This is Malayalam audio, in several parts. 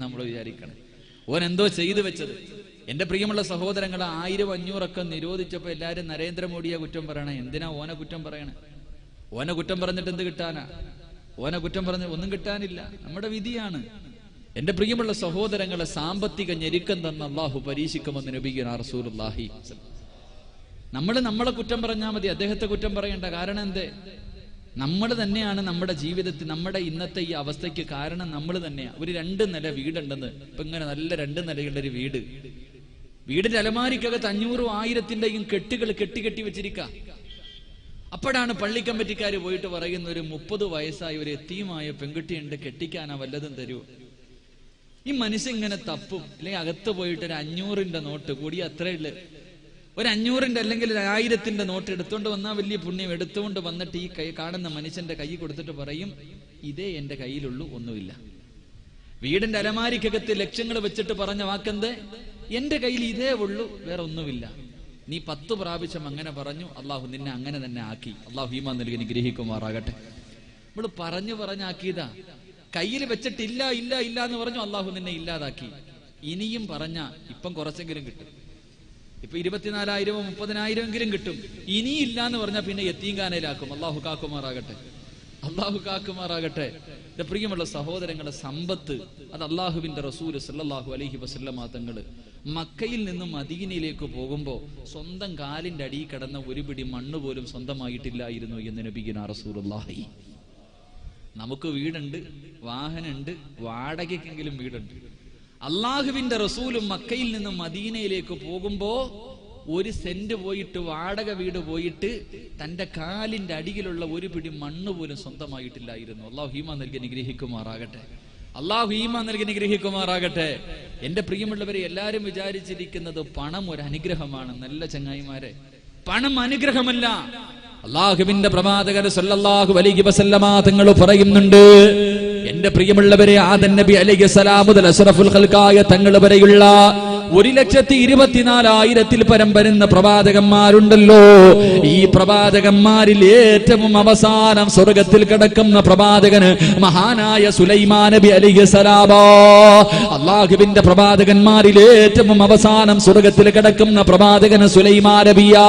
നമ്മൾ വിചാരിക്കണം ഓൻ എന്തോ ചെയ്തു വെച്ചത്. എന്റെ പ്രിയമുള്ള സഹോദരങ്ങളെ, 1000-500 നിരോധിച്ചപ്പോ എല്ലാരും നരേന്ദ്രമോദിയെ കുറ്റം പറയണേ. എന്തിനാ ഓനെ കുറ്റം പറയണേ? ഓനെ കുറ്റം പറഞ്ഞിട്ട് എന്ത് കിട്ടാനാ? ഓനെ കുറ്റം പറഞ്ഞ ഒന്നും കിട്ടാനില്ല. നമ്മുടെ വിധിയാണ്. എന്റെ പ്രിയമുള്ള സഹോദരങ്ങളെ, സാമ്പത്തിക ഞെരുക്കം തന്ന അള്ളാഹു പരീക്ഷിക്കുമെന്ന് നബിയുനാ റസൂലുള്ളാഹി. നമ്മളെ കുറ്റം പറഞ്ഞാൽ മതി, അദ്ദേഹത്തെ കുറ്റം പറയണ്ട. കാരണം എന്തേ? നമ്മൾ തന്നെയാണ് നമ്മുടെ ജീവിതത്തിൽ നമ്മുടെ ഇന്നത്തെ ഈ അവസ്ഥയ്ക്ക് കാരണം നമ്മൾ തന്നെയാണ്. ഒരു 2 നില വീടുണ്ടെന്ന്, ഇപ്പൊ ഇങ്ങനെ നല്ല 2 നിലയുള്ള ഒരു വീടിന്റെ അലമാരിക്കകത്ത് 500-1000 കെട്ടുകൾ കെട്ടി വെച്ചിരിക്കുക. അപ്പോഴാണ് പള്ളി കമ്മിറ്റിക്കാർ പോയിട്ട് പറയുന്ന, ഒരു 30 വയസ്സായ ഒരു എത്തിയുമായ പെൺകുട്ടിയുണ്ട്, കെട്ടിക്കാനാ വല്ലതും തരൂ. ഈ മനുഷ്യൻ ഇങ്ങനെ തപ്പും. അല്ലെങ്കിൽ അകത്ത് പോയിട്ട് ഒരു 500 നോട്ട് കൂടി അത്രയുള്ളു, ഒരു 500 അല്ലെങ്കിൽ 1000 നോട്ട് എടുത്തുകൊണ്ട് വന്നാൽ വലിയ പുണ്യം. എടുത്തുകൊണ്ട് വന്നിട്ട് ഈ കാണുന്ന മനുഷ്യന്റെ കൈ കൊടുത്തിട്ട് പറയും, ഇതേ എന്റെ കയ്യിലുള്ളൂ, ഒന്നുമില്ല. വീടിന്റെ അലമാരിക്കകത്ത് ലക്ഷങ്ങൾ വെച്ചിട്ട് പറഞ്ഞ വാക്കെന്ത്? എന്റെ കയ്യിൽ ഇതേ ഉള്ളൂ, വേറെ ഒന്നുമില്ല. നീ 10 പ്രാവശ്യം അങ്ങനെ പറഞ്ഞു, അള്ളാഹു നിന്നെ അങ്ങനെ തന്നെ ആക്കി. അള്ളാഹു ഈമാൻ നൽകി അനുഗ്രഹിക്കുമാറാകട്ടെ. നമ്മള് പറഞ്ഞാക്കിയതാ. കയ്യിൽ വെച്ചിട്ടില്ല ഇല്ല ഇല്ല എന്ന് പറഞ്ഞു, അള്ളാഹു നിന്നെ ഇല്ലാതാക്കി. ഇനിയും പറഞ്ഞ ഇപ്പം കുറച്ചെങ്കിലും കിട്ടും. ഇപ്പൊ 24,000 30,000 കിട്ടും. ഇനിയില്ല എന്ന് പറഞ്ഞാൽ പിന്നെ യത്തീംഖാനയിലാക്കും. അള്ളാഹു കാക്കുമാറാകട്ടെ, അള്ളാഹു കാക്കുമാറാകട്ടെ. പ്രിയമുള്ള സഹോദരങ്ങളെ, സമ്പത്ത് അത് അള്ളാഹുവിന്റെ റസൂൽ സല്ലല്ലാഹു അലൈഹി വസല്ലമ തങ്ങള് മക്കയിൽ നിന്നും മദീനയിലേക്ക് പോകുമ്പോ സ്വന്തം കാലിന്റെ അടിയിൽ കിടന്ന ഒരു പിടി മണ്ണ് പോലും സ്വന്തമായിട്ടില്ലായിരുന്നു എന്ന് നബിയുനാ റസൂലുള്ളാഹി. നമുക്ക് വീടുണ്ട്, വാഹനമുണ്ട്, വാടകയ്ക്കെങ്കിലും വീടുണ്ട്. അള്ളാഹുവിന്റെ റസൂലും മക്കയിൽ നിന്നും മദീനയിലേക്ക് പോകുമ്പോ 1 സെന്റ് പോയിട്ട്, വാടക വീട് പോയിട്ട്, തന്റെ കാലിന്റെ അടിയിലുള്ള ഒരു പിടി മണ്ണ് പോലും സ്വന്തമായിട്ടില്ലായിരുന്നു. അള്ളാഹു ഈമാൻ നൽകി അനുഗ്രഹിക്കുമാറാകട്ടെ, അള്ളാഹു ഈമാൻ നൽകി അനുഗ്രഹിക്കുമാറാകട്ടെ. എന്റെ പ്രിയമുള്ളവരെ, എല്ലാരും വിചാരിച്ചിരിക്കുന്നത് പണം ഒരു അനുഗ്രഹമാണ്. നല്ല ചങ്ങായിമാരെ, പണം അനുഗ്രഹമല്ല. അള്ളാഹുവിന്റെ പ്രവാചകർ സല്ലല്ലാഹു അലൈഹി വസല്ലമ തങ്ങൾ പറയുന്നുണ്ട്, എന്റെ പ്രിയമുള്ളവരെ, ആദം നബി അലൈഹിസ്സലാം മുതൽ അഷ്റഫുൽ ഖൽഖായ തങ്ങൾ വരെയുള്ള 1,24,000 പരം വരുന്ന പ്രവാചകന്മാരുണ്ടല്ലോ. ഈ പ്രവാചകന്മാരിൽ ഏറ്റവും അവസാനം സ്വർഗത്തിൽ കിടക്കുന്ന പ്രവാചകന് മഹാനായ സുലൈമാൻ നബി അലൈഹിസ്സലാം. അള്ളാഹുവിന്റെ പ്രവാചകന്മാരിൽ ഏറ്റവും അവസാനം സ്വർഗത്തിൽ കിടക്കുന്ന പ്രവാചകന് സുലൈമാൻ നബിയാ.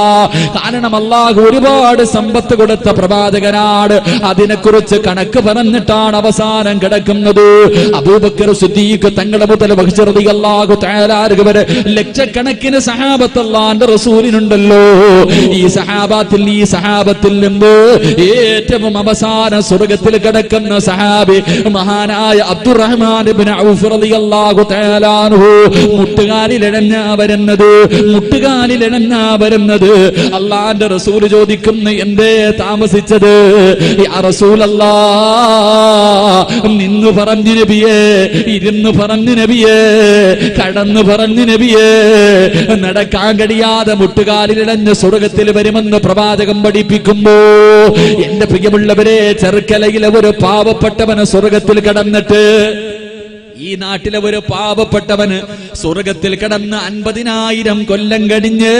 കാരണം അള്ളാഹു ഒരുപാട് സമ്പത്ത് കൊടുത്ത പ്രവാചകനാണ്. അതിനെക്കുറിച്ച് കണക്ക് പറഞ്ഞിട്ടാണ് അവസാനം കിടക്കുന്നത്. അബൂബക്കർ സിദ്ദീഖ് തങ്ങളുടെ മുതൽ റളിയല്ലാഹു തആല അൻഹു ലക്ഷക്കണക്കിന് സഹാബത്ത് അല്ലാഹുവിന്റെ റസൂലിനുണ്ടല്ലോ. ഈ സഹാബത്തിൽ നിന്ന് ഏറ്റവും അവസാന സ്വർഗത്തിൽ കിടക്കുന്ന സഹാബി മഹാനായ അബ്ദുറഹ്മാൻ ഇബ്നു ഔഫ് റളിയല്ലാഹു തആല അൻഹു. മുട്ടുകാലിലെഴഞ്ഞാ വരുന്നത്. അല്ലാഹുവിന്റെ റസൂൽ ചോദിക്കുന്നു, എന്തേ താമസിച്ചത്? യാ റസൂലല്ലാഹ്, നിന്ന് പറഞ്ഞു നബിയേ, ഇരുന്ന് പറഞ്ഞു നബിയേ, കടന്നു പറഞ്ഞു നബിയേ, നടക്കാൻ കഴിയാതെ മുട്ടുകാലിലിടഞ്ഞ് സ്വർഗത്തിൽ വരുമെന്ന് പ്രവാചകം പഠിപ്പിക്കുമ്പോ, എന്റെ പ്രിയമുള്ളവരെ, ചെറുക്കലയിലെ ഒരു പാവപ്പെട്ടവന് സ്വർഗത്തിൽ കടന്നിട്ട്, ഈ നാട്ടിലെ ഒരു പാവപ്പെട്ടവന് സ്വർഗത്തിൽ കിടന്ന് 50,000 കൊല്ലം കഴിഞ്ഞ്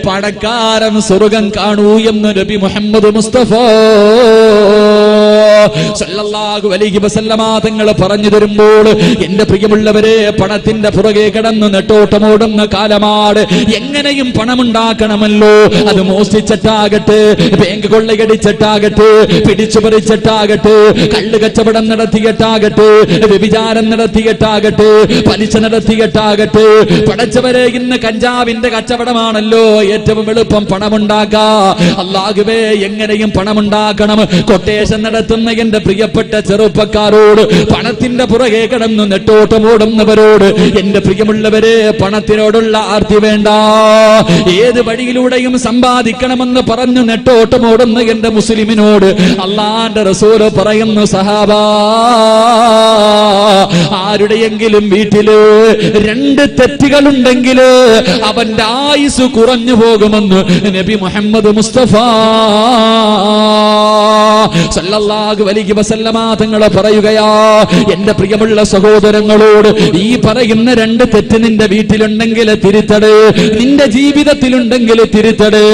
പണക്കാരൻ സ്വർഗം കാണൂ എന്ന് നബി മുഹമ്മദ് മുസ്തഫ സല്ലല്ലാഹു അലൈഹി വസല്ലമ തങ്ങൾ പറഞ്ഞു തരുമ്പോൾ, എന്റെ പ്രിയമുള്ളവരെ, പണത്തിന്റെ പുറകെ കിടന്ന് നെട്ടോട്ടമോടുന്ന കാലമാണ്. എങ്ങനെയും പണമുണ്ടാക്കണമല്ലോ. അത് മോഷ്ടിച്ചിട്ടാകട്ടെ, ബാങ്ക് കൊള്ളയടിച്ചിട്ടാകട്ടെ, പിടിച്ചുപറിച്ചിട്ടാകട്ടെ, കള്ള് കച്ചവടം നടത്തിയിട്ടാകട്ടെ, വ്യഭിചാരം നടത്തിയിട്ടാകട്ടെ, പലിശ നടത്തിയിട്ടാകട്ടെ. പടച്ചവരെ, ഇന്ന് കഞ്ചാവിന്റെ കച്ചവടമാണല്ലോ ഏറ്റവും എളുപ്പം പണമുണ്ടാക്കാ. അല്ലാഹുവേ, എങ്ങനെയും പണമുണ്ടാക്കണം. കൊട്ടേഷൻ നടത്തുന്ന എന്റെ പ്രിയപ്പെട്ട ചെറുപ്പക്കാരോട്, പണത്തിന്റെ പുറകെ കിടന്ന് നെട്ടോട്ടമോടുന്നവരോട്, എന്റെ പ്രിയമുള്ളവരെ, പണത്തിനോടുള്ള ആർത്തി വേണ്ട. ഏത് വഴിയിലൂടെയും സമ്പാദിക്കണമെന്ന് പറഞ്ഞു നെട്ടോട്ടമോടുന്ന എന്റെ മുസ്ലിമിനോട് അല്ലാഹുവിന്റെ റസൂൽ പറയുന്നു, സഹാബാ, ആരുടെയെങ്കിലും വീട്ടില് 2 തെറ്റുകളുണ്ടെങ്കിൽ അവന്റെ ആയുസ് കുറഞ്ഞു പോകുമെന്ന് നബി മുഹമ്മദ് മുസ്തഫ സല്ലല്ലാഹു അലൈഹി വസല്ലമ തങ്ങൾ പറയുകയാ. എന്റെ പ്രിയമുള്ള സഹോദരങ്ങളോട്, ഈ പറയുന്ന 2 തെറ്റ് നിന്റെ വീട്ടിലുണ്ടെങ്കിൽ തിരുത്തടേ, നിന്റെ ജീവിതത്തിലുണ്ടെങ്കിൽ തിരുത്തടേ.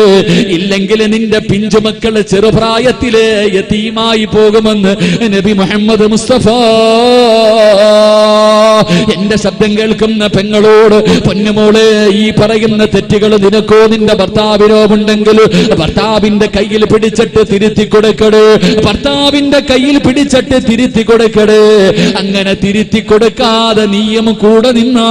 ഇല്ലെങ്കിൽ നിന്റെ പിഞ്ചുമക്കള് ചെറുപ്രായത്തിലെ യതീമായി പോകുമെന്ന് നബി മുഹമ്മദ് മുസ്തഫ എന്റെ ശബ്ദം കേൾക്കുന്ന പെങ്ങളോട്, പൊന്നുമോളെ, ഈ പറയുന്ന തെറ്റുകൾ നിനക്കോ നിന്റെ ഭർത്താവിനോ ഉണ്ടെങ്കിൽ ഭർത്താവിന്റെ കയ്യിൽ പിടിച്ചിട്ട് തിരുത്തി കൊടുക്കട്. ഭർത്താവിന്റെ കയ്യിൽ പിടിച്ചിട്ട് തിരുത്തി കൊടുക്കട്. അങ്ങനെ തിരുത്തി കൊടുക്കാതെ നീയും കൂടെ നിന്നാ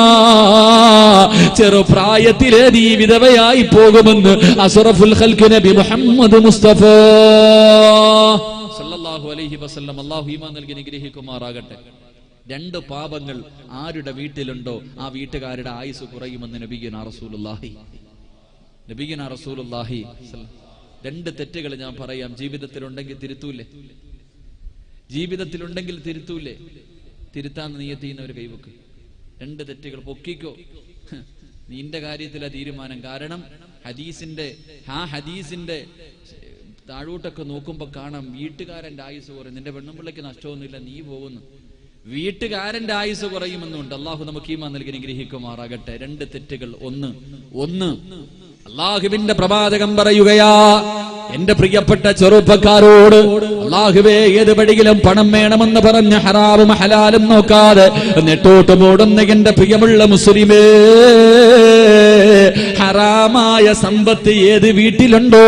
ചെറുപ്രായത്തിലെ നീ വിധവയായി പോകുമെന്ന് അഷ്റഫുൽ ഖൽഖ് നബി മുഹമ്മദ് മുസ്തഫ സല്ലല്ലാഹു അലൈഹി വസല്ലം. അല്ലാഹു ഈമാൻ നൽകി അനുഗ്രഹിക്കുമാറാകട്ടെ. രണ്ട് പാപങ്ങൾ ആരുടെ വീട്ടിലുണ്ടോ ആ വീട്ടുകാരുടെ ആയുസ് കുറയുമെന്ന് നബിയുനാ റസൂലുള്ളാഹി. രണ്ട് തെറ്റുകൾ ഞാൻ പറയാം. ജീവിതത്തിലുണ്ടെങ്കിൽ തിരുത്തൂലേ? ജീവിതത്തിലുണ്ടെങ്കിൽ തിരുത്തൂലേ? തിരുത്താൻ നിയത്ത് ചെയ്യുന്നവർ കൈവക്ക്. രണ്ട് തെറ്റുകൾ പൊക്കിക്കോ. നിന്റെ കാര്യത്തിലാ തീരുമാനം. കാരണം ഹദീസിന്റെ താഴോട്ടൊക്കെ നോക്കുമ്പോ കാണാം വീട്ടുകാരന്റെ ആയുസ് കുറയും. നിന്റെ പെണ്ണുമ്പിള്ളയ്ക്ക് നഷ്ടമൊന്നുമില്ല, നീ പോകുന്നു. വീട്ടുകാരന്റെ ആയുസ് കുറയുമെന്നുണ്ട്. അള്ളാഹു നമുക്ക് ഈമാൻ നൽകി അനുഗ്രഹിക്കുമാറാകട്ടെ. രണ്ട് തെറ്റുകൾ. ഒന്ന് അള്ളാഹുവിന്റെ പ്രവാചകൻ പറയുകയാ, എന്റെ പ്രിയപ്പെട്ട ചെറുപ്പക്കാരോട്, അള്ളാഹുവേ, ഏത് വഴിയിലും പണം വേണമെന്ന് പറഞ്ഞ ഹറാമും ഹലാലും നോക്കാതെ നെട്ടോട്ട് ഓടുന്ന എന്റെ പ്രിയമുള്ള മുസ്ലിമേ, ഹറാമായ സമ്പത്ത് ഏത് വീട്ടിലുണ്ടോ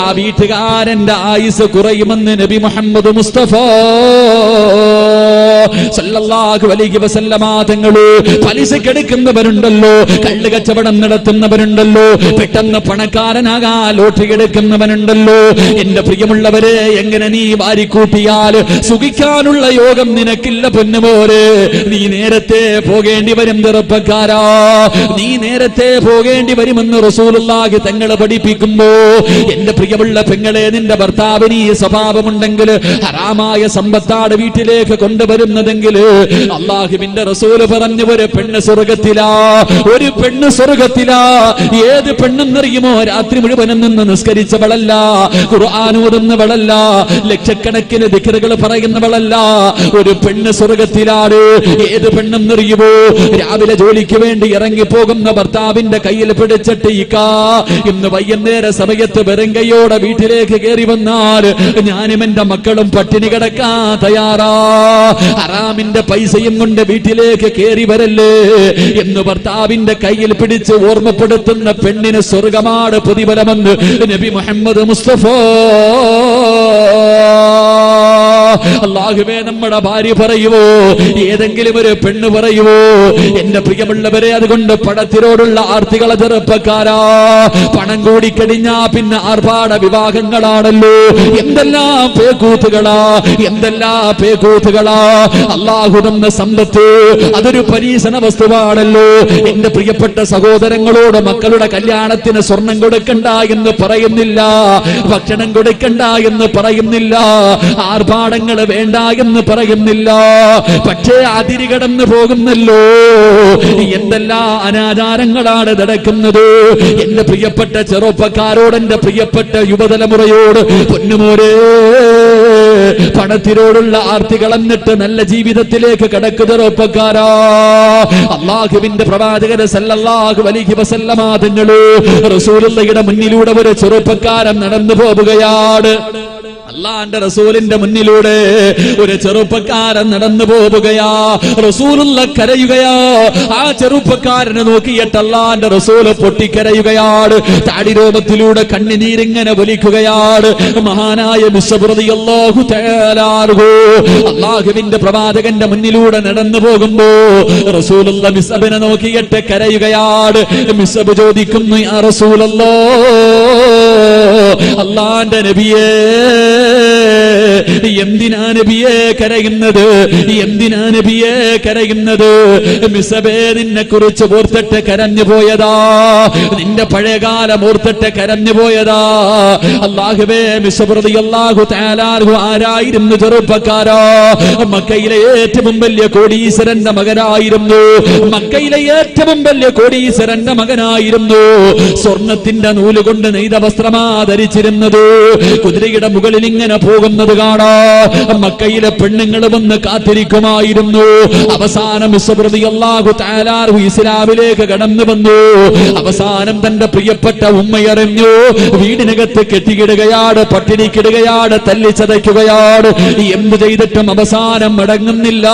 ആ വീട്ടുകാരന്റെ ആയുസ് കുറയുമെന്ന് നബി മുഹമ്മദ് മുസ്തഫ സല്ലല്ലാഹു അലൈഹി വസല്ലമ തങ്ങൾ. പലിശക്കെടുക്കുന്നവരുണ്ടല്ലോ, കള്ള് കച്ചവടം നടത്തുന്നവരുണ്ടല്ലോ, പെട്ടെന്ന് പണക്കാരനാകാൻ ലോട്ടറി എടുക്കുന്നവനുണ്ടല്ലോ. എന്റെ പ്രിയമുള്ളവരെ, എങ്ങനെ നീ വാരിക്കൂട്ടിയാൽ സുഖിക്കാനുള്ള യോഗം നിനക്കില്ല പൊന്നുമോരെ. നീ നേരത്തെ പോകേണ്ടി വരും ചെറുപ്പക്കാരാ, നീ നേരത്തെ പോകേണ്ടി വരുമെന്ന് റസൂലുള്ളാഹി തങ്ങളെ പഠിപ്പിക്കുമ്പോ, എന്റെ പ്രിയമുള്ള പെങ്ങളെ, നിന്റെ ഭർത്താവിന് ഈ സ്വഭാവമുണ്ടെങ്കിൽ, ഹറാമായ സമ്പത്താണ് വീട്ടിലേക്ക് കൊണ്ടുവരുന്നതെങ്കിൽ, അള്ളാഹുവിന്റെ റസൂല് പറഞ്ഞു, ഒരു പെണ്ണ് സ്വർഗത്തിലാ, ഒരു പെണ്ണ് സ്വർഗത്തിലാ. ഏത് പെണ്ണെന്നറിയുമോ? രാത്രി മുഴുവനും നിന്ന് നിസ്കരിച്ചവളല്ല, ഖുർആൻ ഓതുന്നവളല്ല, ലക്ഷക്കണക്കിന് ദിക്റുകൾ പറയുന്നവളല്ല. ഒരു പെണ്ണ് സ്വർഗത്തിലാണ്. ഏത് പെണ്ണെന്നറിയുമോ? രാവിലെ ജോലിക്ക് വേണ്ടി ഇറങ്ങി പോകുന്ന ഭർത്താവിന്റെ കയ്യിൽ പിടിച്ചിട്ട് ഇന്ന് വൈകുന്നേര സമയത്ത് വെറുങ്കയോടെ വീട്ടിലേക്ക് കയറി വന്നാൽ ഞാനും എന്റെ മക്കളും പട്ടിണി കിടക്കാൻ തയ്യാറാ. ഹറാമിന്റെ പൈസയും കൊണ്ട് വീട്ടിലേക്ക് കയറി വരല്ലേ എന്ന് ഭർത്താവിന്റെ കയ്യിൽ പിടിച്ച് ഓർമ്മപ്പെടുത്തുന്ന പെണ്ണിന് സ്വർഗമാണ് പ്രതിഫലമെന്ന് നബി മുഹമ്മദ് മുസ്തഫ. അല്ലാഹുവേ, നമ്മുടെ ഭാര്യ പറയുവോ? ഏതെങ്കിലും ഒരു പെണ്ണ് പറയുവോ? എന്റെ പ്രിയമുള്ളവരെ, അതുകൊണ്ട് പണത്തിനോടുള്ള ആർത്തികളെ ചെറുപ്പക്കാരാ, പണം കൂടിക്കഴിഞ്ഞാ പിന്നെ ആർഭാട വിവാഹങ്ങളാണല്ലോ. എന്തെല്ലാം പേക്കൂത്തുകളാ, എന്തെല്ലാം പേക്കൂത്തുകളാ. അല്ലാഹു തന്ന സമ്പത്ത് അതൊരു പരീക്ഷണ വസ്തുവാണല്ലോ. എന്റെ പ്രിയപ്പെട്ട സഹോദരങ്ങളോട്, മക്കളുടെ കല്യാണത്തിന് സ്വർണം കൊടുക്കണ്ട എന്ന് പറയുന്നില്ല, ഭക്ഷണം കൊടുക്കണ്ട എന്ന് പറയുന്നില്ല, ആർഭാടങ്ങൾ വേണ്ട എന്ന് പറയുന്നില്ല. പക്ഷേ അതിരുകടന്നു പോകുന്നല്ലോ. എന്തെല്ലാം അനാചാരങ്ങളാണ് നടക്കുന്നത്. എന്റെ പ്രിയപ്പെട്ട ചെറുപ്പക്കാരോട്, എന്റെ പ്രിയപ്പെട്ട യുവതലമുറയോട്, പൊന്നുമോരെ, പണത്തിനോടുള്ള ആർത്തി കളഞ്ഞിട്ട് നല്ല ജീവിതത്തിലേക്ക് കടക്കുന്ന ചെറുപ്പക്കാരാ, അല്ലാഹുവിന്റെ പ്രവാചകൻ സല്ലല്ലാഹു അലൈഹി വസല്ലമ തങ്ങൾ റസൂലുള്ളാഹിയുടെ മുന്നിലൂടെ ഒരു ചെറുപ്പക്കാരൻ നടന്നു പോവുകയാണ്. അല്ലാഹുവിന്റെ റസൂലിന്റെ മുന്നിലൂടെ ഒരു ചെറുപ്പക്കാരൻ നടന്നു പോവുകയാ. റസൂലുള്ളാഹി കരയുകയാ. ആ ചെറുപ്പക്കാരനെ നോക്കിയിട്ട് അല്ലാഹുവിന്റെ റസൂൽ പൊട്ടിക്കരയുകയാണ്. താടിരോമത്തിലൂടെ കണ്ണുനീരിങ്ങനെ വലിക്കുകയാണ്. മഹാനായ മുസ്അബ് റളിയല്ലാഹു തആല അൻഹു അല്ലാഹുവിന്റെ പ്രവാചകന്റെ മുന്നിലൂടെ നടന്നു പോകുമ്പോ റസൂലുള്ളാഹി മുസ്അബിനെ നോക്കിയിട്ട് കരയുകയാണ്. മുസ്അബ് ചോദിക്കുന്നു, യാ റസൂലല്ലാഹ്, അല്ലാഹുവിന്റെ നബിയേ, എന്തിനാ നബിയെ കരയുന്നത്? എന്തിനാ നബിയെ കരയുന്നത്? മിസ്അബേ, നിന്നെ കുറിച്ച് ഓർത്തിട്ട് കരഞ്ഞു പോയതാ, നിന്റെ പഴയകാലം ഓർത്തിട്ട് കരഞ്ഞു പോയതാ. അല്ലാഹുവേ, മിസ്അബ് റളിയല്ലാഹു തആല അൻഹു ആരായിരുന്നു ചെറുപ്പക്കാരാ? മക്കയിലെ ഏറ്റവും വലിയ കോടീശ്വരന്റെ മകനായിരുന്നു. മക്കയിലെ ഏറ്റവും വലിയ കോടീശ്വരന്റെ മകനായിരുന്നു. സ്വർണത്തിന്റെ നൂല് കൊണ്ട് നെയ്ത വസ്ത്രമാ ധരിച്ചു ധരിച്ചിരുന്നത്. കുതിരയുടെ മുകളിൽ ഇങ്ങനെ പോകുന്നത് കാണാ മക്കയിലെ പെണ്ണുങ്ങൾ വന്ന് കാത്തിരിക്കുമായിരുന്നു. അവസാനം റളിയല്ലാഹു തആല ഇസ്ലാമിലേക്ക് കടന്നു വന്നു. അവസാനം തന്റെ പ്രിയപ്പെട്ട ഉമ്മയറിഞ്ഞു. വീടിനകത്ത് കെട്ടിക്കിടുകയാണ്, പട്ടിണിക്കിടുകയാണ്, തല്ലിച്ചതയ്ക്കുകയാണ്. എന്ത് ചെയ്തിട്ടും അവസാനം മടങ്ങുന്നില്ല.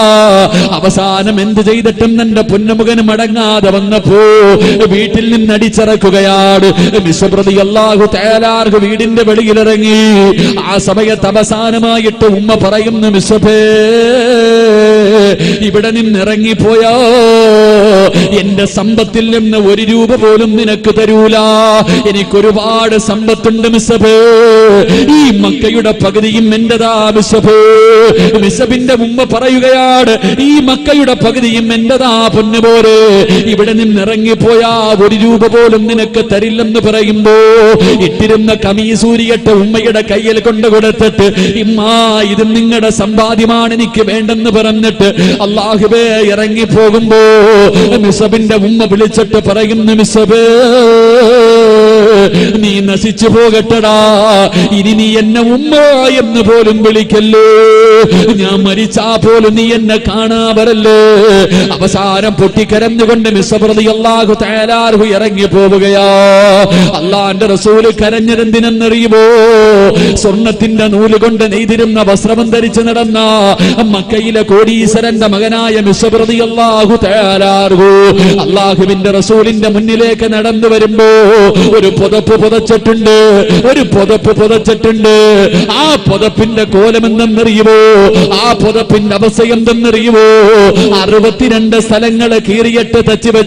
അവസാനം എന്ത് ചെയ്തിട്ടും തന്റെ പൊന്നുമകൻ മടങ്ങാതെ വന്നപ്പോ വീട്ടിൽ നിന്ന് അടിച്ചിറക്കുകയാണ്. റളിയല്ലാഹു തആല വീടിന്റെ വെളിയിലിറങ്ങി. ആ സമയത്ത് അവസാനമായിട്ട് ഉമ്മ പറയുന്നു, മിസ്സബേ ഇവിടെ നിന്നിറങ്ങിപ്പോയോ എന്റെ സമ്പത്തിൽ നിന്ന് 1 രൂപ പോലും നിനക്ക് തരൂല. എനിക്കൊരുപാട് സമ്പത്തുണ്ട് മിസ്സബേ. ഈ മക്കയുടെ പകുതിയും എന്റെതാ മിസ്സബേ. മിസ്സബിന്റെ ഉമ്മ പറയുകയാണ്, ഈ മക്കയുടെ പകുതിയും എന്റെതാ പൊന്നുപോലെ. ഇവിടെ നിന്നിറങ്ങിപ്പോയാ 1 രൂപ പോലും നിനക്ക് തരില്ലെന്ന് പറയുമ്പോ ഇട്ടിരുന്ന കമീസൂരിയട്ട് ഉമ്മയുടെ കയ്യിൽ കൊണ്ടു കൊടുത്തിട്ട്, ഇമ്മാ ഇത് നിങ്ങളുടെ സമ്പാദ്യമാണ്, എനിക്ക് വേണ്ടെന്ന് പറഞ്ഞിട്ട് അല്ലാഹുവേ ഇറങ്ങിപ്പോകുമ്പോ മിസ്സബിന്റെ ഉമ്മ വിളിച്ചിട്ട് പറയുന്നു, മിസ്സബേ നീ നശിച്ചു പോകട്ടടാ. ഇനി നീ എന്നെ ഉമ്മ എന്ന് പോലും വിളിക്കല്ലേ. ഞാൻ മരിച്ചാ പോലും നീ എന്നെ കാണാവരല്ലേ. അവസാനം പൊട്ടിക്കരഞ്ഞുകൊണ്ട് മിസ്സബ് റളിയല്ലാഹു തആല ഇറങ്ങി പോവുകയാ. അല്ലാഹുവിന്റെ റസൂല് കരഞ്ഞതെന്തിനെന്നറിയുമോ? സ്വർണത്തിന്റെ നൂല് കൊണ്ട് നെയ്തിരുന്ന വസ്ത്രം ധരിച്ചു നടന്ന മക്കയിലെ കോടീശ്വരന്റെ മകനായ മിസ്സബ് റളിയല്ലാഹു തആല അല്ലാഹുവിന്റെ റസൂലിന്റെ മുന്നിലേക്ക് നടന്നു വരുമ്പോ ഒരു പുതപ്പ് പുതച്ചിട്ടുണ്ട്, ഒരു പുതപ്പ് പുതച്ചിട്ടുണ്ട്. ആ പുതപ്പിന്റെ കോലം എന്തെന്നറിയുമോ? ആ പുതപ്പിന്റെ അവസ്ഥ എന്തെന്നറിയുമോ? 62 സ്ഥലങ്ങള് കീറിയിട്ട് തച്ചു വെച്ച്